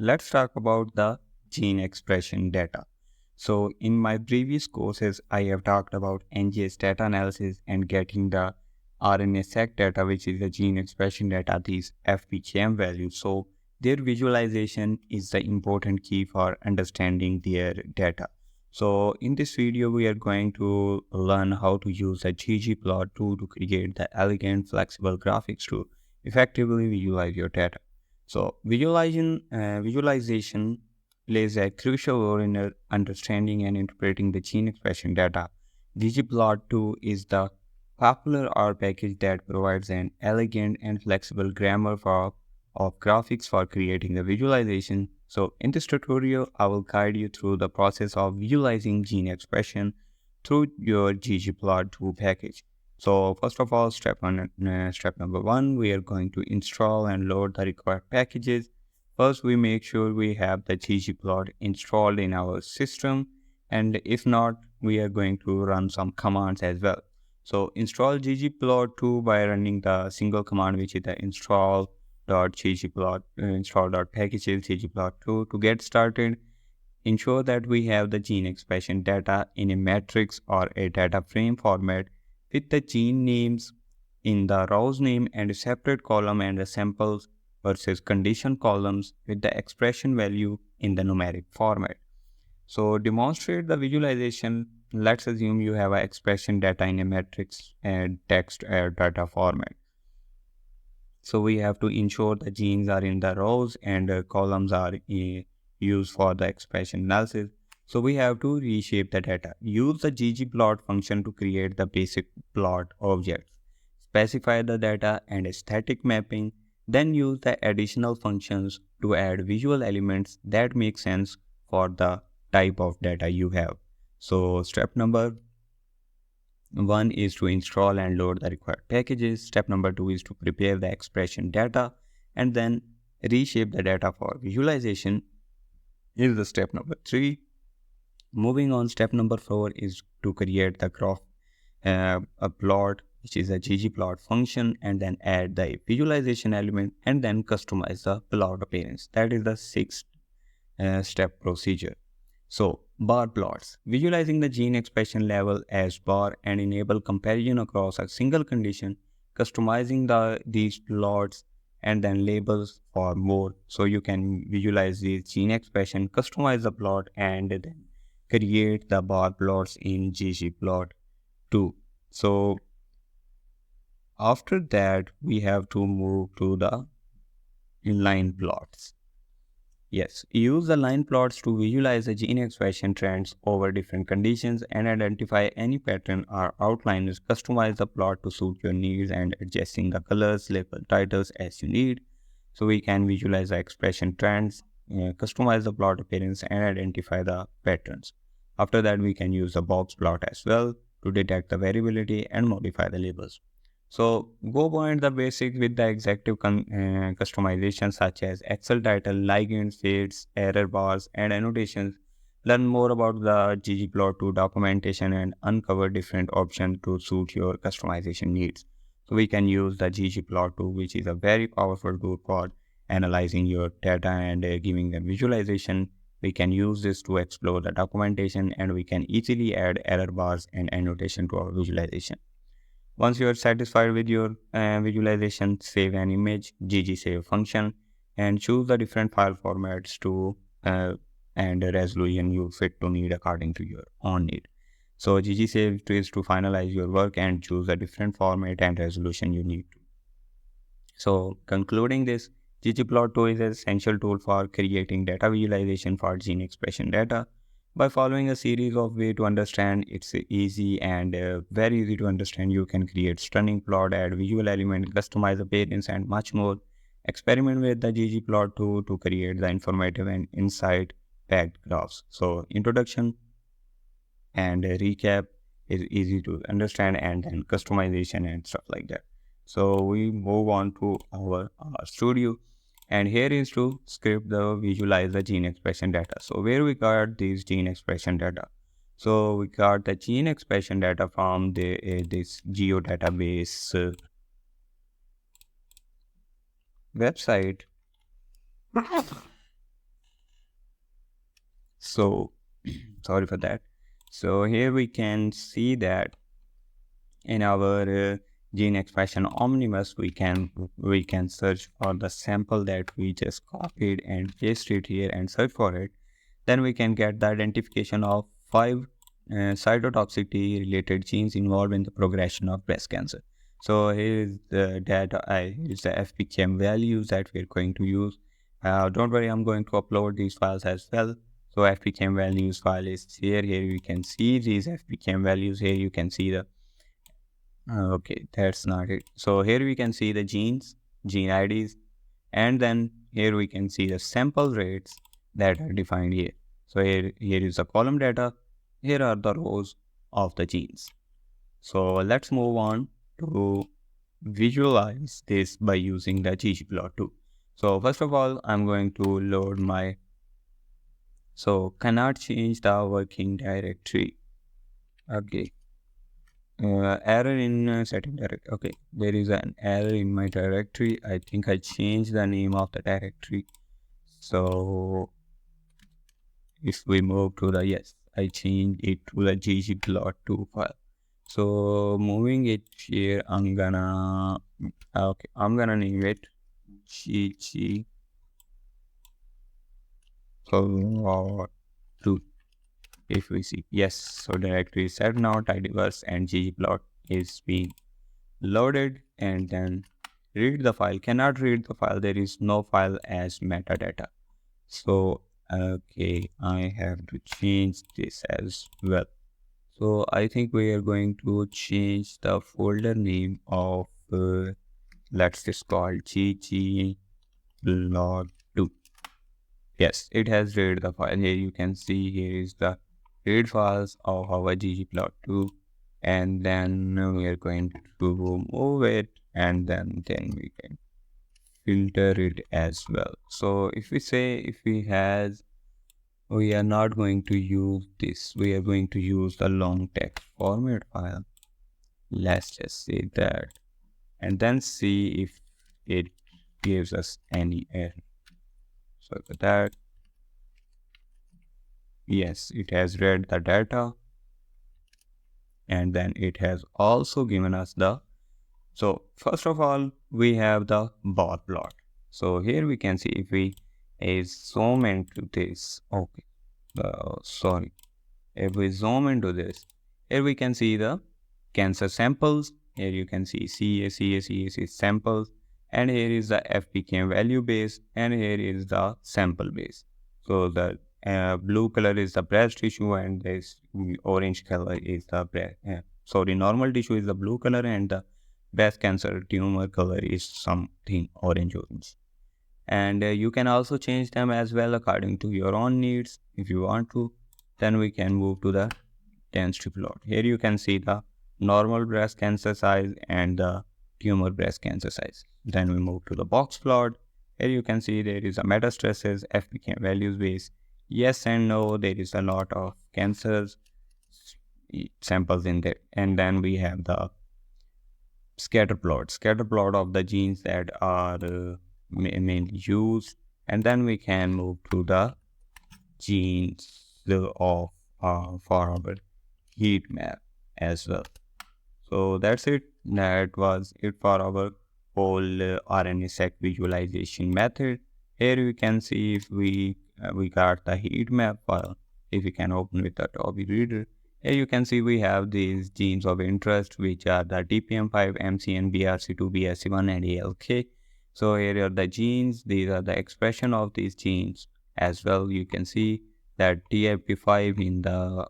let's talk about the gene expression data. So in my previous courses, I have talked about NGS data analysis and getting the RNA-Seq data, which is the gene expression data, these FPGM values. So their visualization is the important key for understanding their data. So in this video, we are going to learn how to use a ggplot2 to create the elegant, flexible graphics to effectively visualize your data. So visualization plays a crucial role in understanding and interpreting the gene expression data. ggplot2 is the popular R package that provides an elegant and flexible grammar of graphics for creating the visualization. So in this tutorial, I will guide you through the process of visualizing gene expression through your ggplot2 package. So first of all, step number one, we are going to install and load the required packages. First, we make sure we have the ggplot installed in our system, and if not, we are going to run some commands as well. So install ggplot2 by running the single command, which is the install.packages ggplot2. To get started, ensure that we have the gene expression data in a matrix or a data frame format with the gene names in the rows name and a separate column, and the samples versus condition columns with the expression value in the numeric format. So demonstrate the visualization. Let's assume you have an expression data in a matrix and text data format. So we have to ensure the genes are in the rows and columns are used for the expression analysis. So we have to reshape the data. Use the ggplot function to create the basic plot objects. Specify the data and a static mapping. Then use the additional functions to add visual elements that make sense for the type of data you have. So step number one is to install and load the required packages. Step number two is to prepare the expression data and then reshape the data for visualization. Here's the step number three. Moving on, step number four is to create the graph, a plot, which is a ggplot function, and then add the visualization element and then customize the plot appearance. That is the sixth step procedure. So, bar plots. Visualizing the gene expression level as bar and enable comparison across a single condition, customizing these plots and then labels for more. So you can visualize the gene expression, customize the plot, and then create the bar plots in ggplot2. So after that, we have to move to the inline plots. Yes, use the line plots to visualize the gene expression trends over different conditions and identify any pattern or outlines. Customize the plot to suit your needs and adjusting the colors, label titles as you need. So we can visualize the expression trends, customize the plot appearance and identify the patterns. After that, we can use the box plot as well to detect the variability and modify the labels. So go beyond the basics with the executive customization such as Excel title, ligands, shades, error bars, and annotations. Learn more about the ggplot2 documentation and uncover different options to suit your customization needs. So we can use the ggplot2, which is a very powerful tool for analyzing your data and giving them visualization. We can use this to explore the documentation, and we can easily add error bars and annotation to our visualization. Once you are satisfied with your visualization, save an image, ggsave function, and choose the different file formats to and the resolution you fit to need according to your own need. So ggsave is to finalize your work and choose a different format and resolution you need to. So concluding this, ggplot2 is an essential tool for creating data visualization for gene expression data. By following a series of ways to understand, it's easy and very easy to understand. You can create stunning plot, add visual element, customize appearance, and much more. Experiment with the ggplot2 to create the informative and insight-packed graphs. So introduction and recap is easy to understand, and then customization and stuff like that. So we move on to our studio, and here is to script the visualize the gene expression data. So where we got these gene expression data? So we got the gene expression data from this geo database website. So sorry for that. So here we can see that in our gene expression omnibus, we can search for the sample that we just copied and pasted it here and search for it. Then we can get the identification of 5 cytotoxicity related genes involved in the progression of breast cancer. So here is the data. Here is the FPKM values that we're going to use. Don't worry, I'm going to upload these files as well. So FPKM values file is here. Here you can see these FPKM values. Here you can see the okay, that's not it. So here we can see the genes, gene IDs, and then here we can see the sample rates that are defined here. So here is the column data. Here are the rows of the genes. So let's move on to visualize this by using the ggplot2. So first of all, I'm going to load my, so cannot change the working directory. Okay. Error in setting directory. Okay, there is an error in my directory. I think I changed the name of the directory. So if we move to the, yes, I changed it to the ggplot2 file. So moving it here, I'm gonna name it ggplot2. If we see, yes, so directory is set now, tidyverse and ggplot is being loaded, and then read the file. Cannot read the file, there is no file as metadata. So okay, I have to change this as well. So I think we are going to change the folder name of let's just call ggplot2. Yes, it has read the file. Here you can see, here is the read files of our ggplot2, and then we are going to move it, and then we can filter it as well. So if we say, we are not going to use this, we are going to use the long text format file. Let's just say that, and then see if it gives us any error. So for that, yes, it has read the data, and then it has also given us the, so first of all, we have the bar plot. So here we can see, if we zoom into this, okay, sorry, if we zoom into this, here we can see the cancer samples. Here you can see CA samples, and here is the FPKM value base, and here is the sample base. So the blue color is the breast tissue, and this orange color is the normal tissue is the blue color, and the breast cancer tumor color is something orange. And you can also change them as well according to your own needs if you want to. Then we can move to the density plot. Here you can see the normal breast cancer size and the tumor breast cancer size. Then we move to the box plot. Here you can see there is a metastasis, FPK values base, yes and no. There is a lot of cancers samples in there. And then we have the scatter plot of the genes that are mainly used. And then we can move to the genes of for our heat map as well. So that's it. That was it for our whole RNA-Seq visualization method. Here you can see, if we got the heat map file. If you can open with the Adobe Reader, here you can see we have these genes of interest, which are the TPM5, MCN, BRC2, BRC1, and ALK. So here are the genes. These are the expression of these genes as well. You can see that TFP5 in the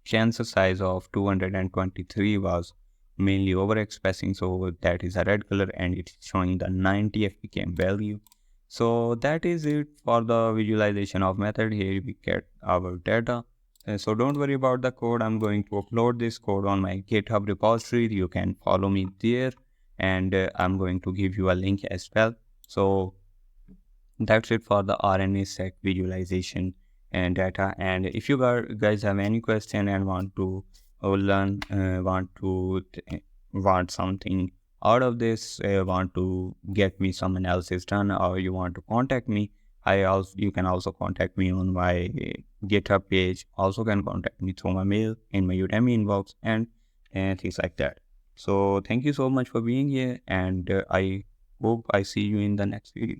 cancer size of 223 was mainly overexpressing, so that is a red color, and it's showing the 90 FPKM value. So that is it for the visualization of method. Here we get our data. So don't worry about the code. I'm going to upload this code on my GitHub repository. You can follow me there, and I'm going to give you a link as well. So that's it for the RNA-Seq visualization and data. And if you guys have any question and want to learn, want something out of this, want to get me some analysis done, or you want to contact me, You can also contact me on my GitHub page. Also can contact me through my mail in my Udemy inbox and things like that. So thank you so much for being here, and I hope I see you in the next video.